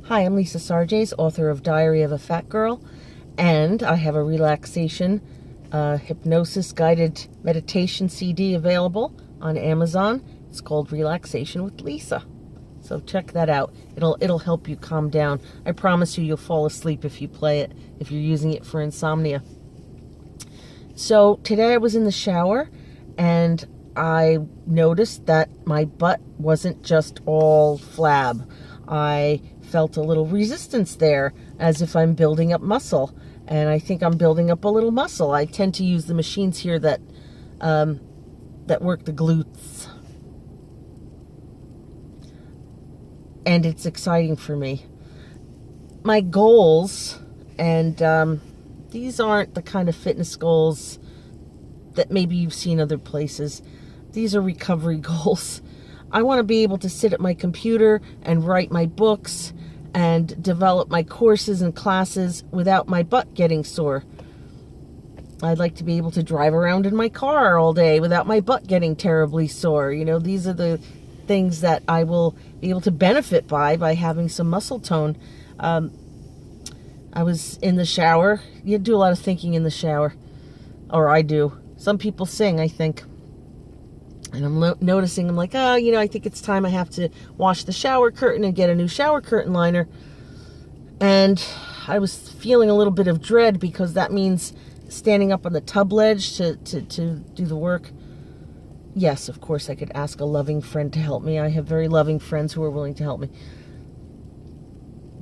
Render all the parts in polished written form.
Hi, I'm Lisa Sarges, author of Diary of a Fat Girl, and I have a relaxation hypnosis guided meditation CD available on Amazon. It's called Relaxation with Lisa. So check that out. It'll help you calm down. I promise you'll fall asleep if you play it, if you're using it for insomnia. So today I was in the shower and I noticed that my butt wasn't just all flab. I felt a little resistance there, as if I'm building up muscle, and I think I'm building up a little muscle. I tend to use the machines here that work the glutes, and it's exciting for me. My goals, and these aren't the kind of fitness goals that maybe you've seen other places. These are recovery goals. I want to be able to sit at my computer and write my books and develop my courses and classes without my butt getting sore. I'd like to be able to drive around in my car all day without my butt getting terribly sore. You know, these are the things that I will be able to benefit by having some muscle tone. I was in the shower. You do a lot of thinking in the shower. Or I do. Some people sing, I think. And I'm noticing, I'm like, I think it's time I have to wash the shower curtain and get a new shower curtain liner. And I was feeling a little bit of dread because that means standing up on the tub ledge to do the work. Yes, of course, I could ask a loving friend to help me. I have very loving friends who are willing to help me.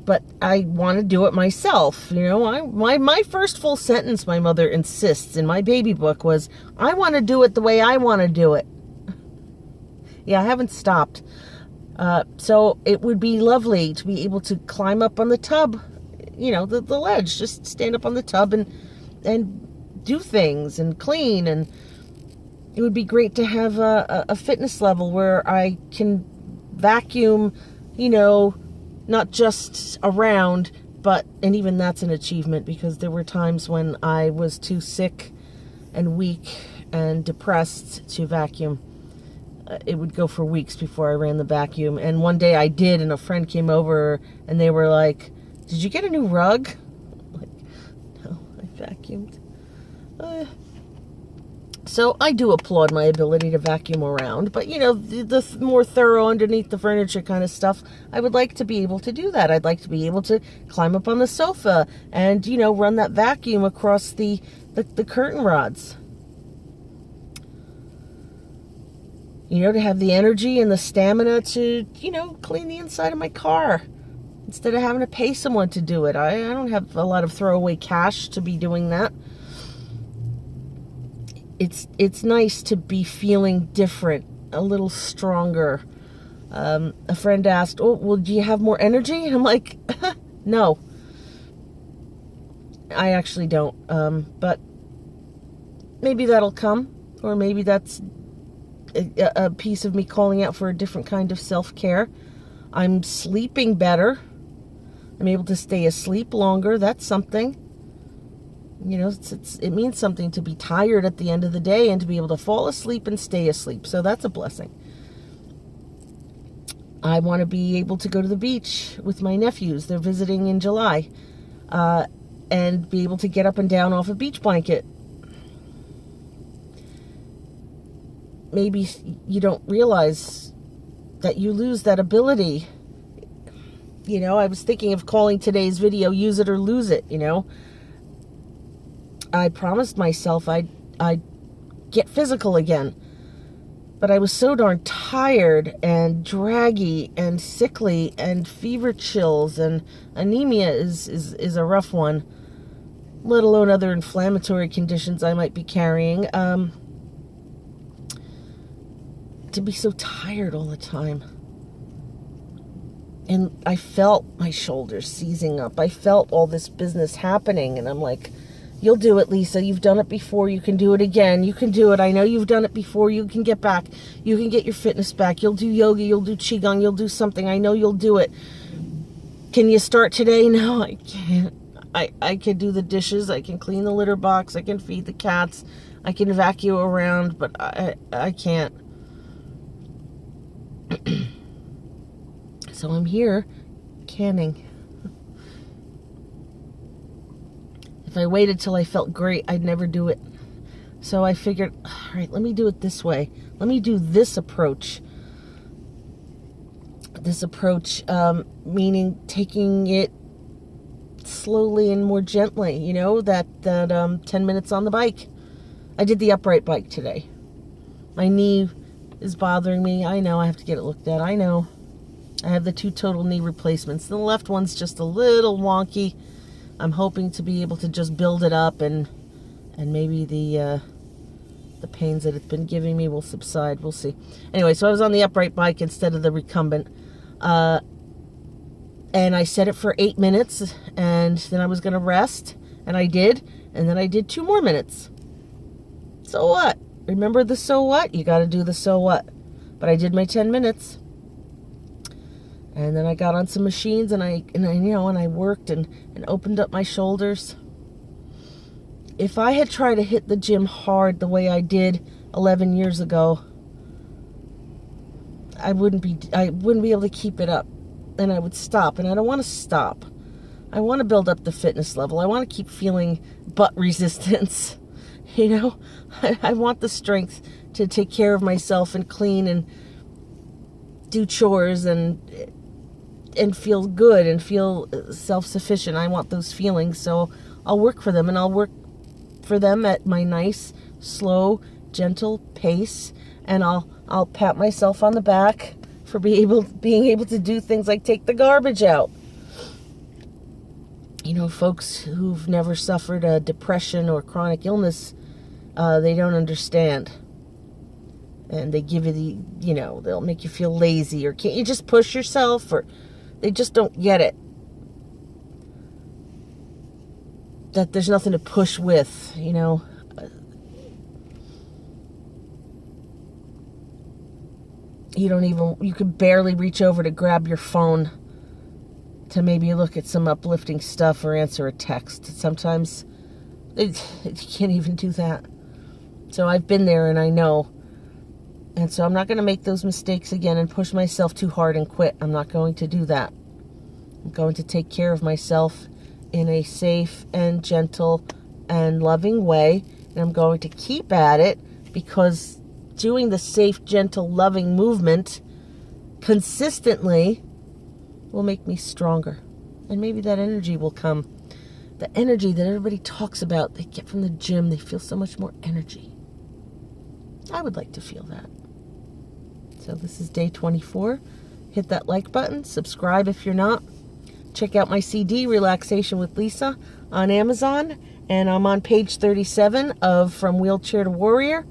But I want to do it myself. You know, my first full sentence, my mother insists in my baby book, was, I want to do it the way I want to do it. Yeah, I haven't stopped. So it would be lovely to be able to climb up on the tub, the ledge, just stand up on the tub and do things and clean. And it would be great to have a fitness level where I can vacuum, not just around, and even that's an achievement, because there were times when I was too sick and weak and depressed to vacuum. It would go for weeks before I ran the vacuum. And one day I did, and a friend came over, and they were like, did you get a new rug? I'm like, no, I vacuumed. So I do applaud my ability to vacuum around. But, the more thorough underneath the furniture kind of stuff, I would like to be able to do that. I'd like to be able to climb up on the sofa and, run that vacuum across the curtain rods. To have the energy and the stamina to, clean the inside of my car instead of having to pay someone to do it. I don't have a lot of throwaway cash to be doing that. It's nice to be feeling different, a little stronger. A friend asked, well, do you have more energy? And I'm like, no. I actually don't. But maybe that'll come, or maybe that's a piece of me calling out for a different kind of self-care. I'm sleeping better. I'm able to stay asleep longer. That's something. It means something to be tired at the end of the day and to be able to fall asleep and stay asleep. So that's a blessing. I want to be able to go to the beach with my nephews. They're visiting in July. And be able to get up and down off a beach blanket. Maybe you don't realize that you lose that ability. I was thinking of calling today's video Use It or Lose It, I promised myself I'd get physical again. But I was so darn tired and draggy and sickly, and fever chills, and anemia is a rough one, let alone other inflammatory conditions I might be carrying. To be so tired all the time. And I felt my shoulders seizing up. I felt all this business happening, and I'm like, you'll do it, Lisa. You've done it before. You can do it again. You can do it. I know you've done it before. You can get back. You can get your fitness back. You'll do yoga. You'll do qigong. You'll do something. I know you'll do it. Can you start today? No, I can't. I can do the dishes. I can clean the litter box. I can feed the cats. I can vacuum around, but I can't. So I'm here canning. If I waited till I felt great, I'd never do it. So I figured, all right, let me do it this way. Let me do this approach. This approach, meaning taking it slowly and more gently, you know, that 10 minutes on the bike. I did the upright bike today. My knee is bothering me. I know I have to get it looked at. I know. I have the 2 total knee replacements. The left one's just a little wonky. I'm hoping to be able to just build it up and maybe the pains that it's been giving me will subside. We'll see. Anyway, so I was on the upright bike instead of the recumbent. And I set it for 8 minutes, and then I was going to rest, and I did, and then I did 2 more minutes. So what? Remember the so what? You got to do the so what. But I did my 10 minutes. And then I got on some machines, and I worked and opened up my shoulders. If I had tried to hit the gym hard the way I did 11 years ago, I wouldn't be able to keep it up, and I would stop. And I don't want to stop. I want to build up the fitness level. I want to keep feeling butt resistance. You know, I want the strength to take care of myself and clean and do chores and feel good and feel self-sufficient. I want those feelings, so I'll work for them, and I'll work for them at my nice, slow, gentle pace, and I'll pat myself on the back for being able to do things like take the garbage out. You know, folks who've never suffered a depression or chronic illness, they don't understand. And they give you they'll make you feel lazy, or can't you just push yourself, or they just don't get it. That there's nothing to push with, you know. You could barely reach over to grab your phone to maybe look at some uplifting stuff or answer a text. Sometimes you can't even do that. So I've been there, and I know. And so I'm not going to make those mistakes again and push myself too hard and quit. I'm not going to do that. I'm going to take care of myself in a safe and gentle and loving way. And I'm going to keep at it, because doing the safe, gentle, loving movement consistently will make me stronger. And maybe that energy will come. The energy that everybody talks about, they get from the gym. They feel so much more energy. I would like to feel that. So this is day 24. Hit that like button. Subscribe if you're not. Check out my CD, Relaxation with Lisa, on Amazon. And I'm on page 37 of From Wheelchair to Warrior.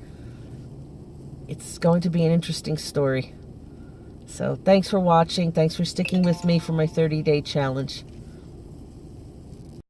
It's going to be an interesting story. So thanks for watching. Thanks for sticking with me for my 30-day challenge.